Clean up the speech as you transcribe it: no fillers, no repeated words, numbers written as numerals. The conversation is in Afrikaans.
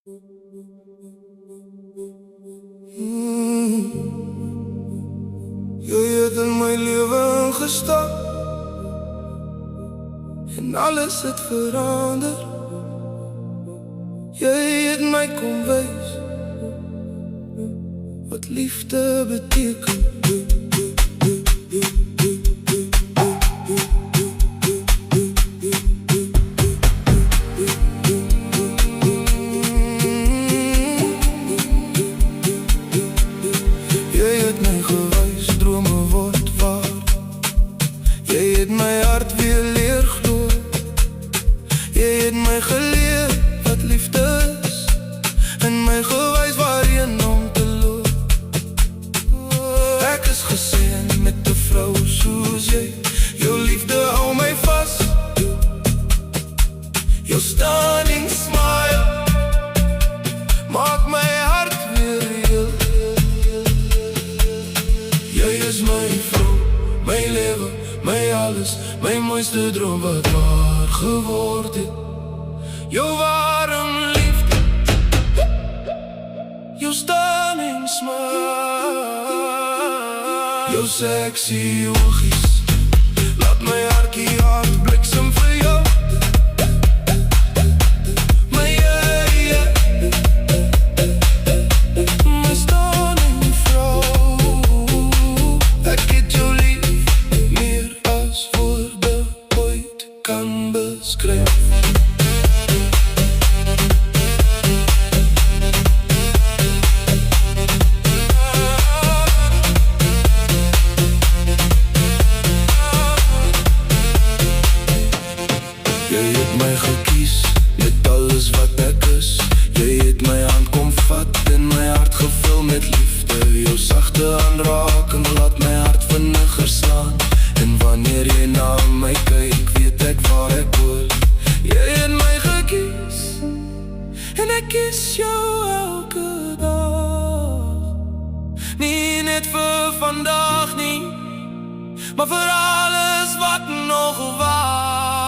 Jy het in my lewe ingestap en alles het verander. Jy het my kom wys wat liefde beteken. Jy het my gewys, drome word waar. Jy het my hart weer leer glo. Jy het my geleer wat liefde is en my gewys waarheen om te loop. Ek is geseën met 'n vrou soos jy. Jou liefde hou my vas. Jou stunning smile maak my hart weer heel. Jy is my vrou, my lewe, my alles, my mooiste droom wat waar geword het. Jou warm liefde, jou stunning smile, jou sexy oogies, laat my hartjie hard bliksem vir jou. My stunning vrou, ek het jou lief, meer as woorde ooit kan beskryf. Jy het my gekies met alles wat ek is. Jy het my hand kom vat en my hart gevul met liefde. Jou sagte aanraking laat my hart vinniger slaan. En wanneer jy na my kyk, weet ek waar ek hoor. Jy het my gekies en ek kies jou elke dag. Nie net vir vandag nie, maar vir alles wat nog wacht.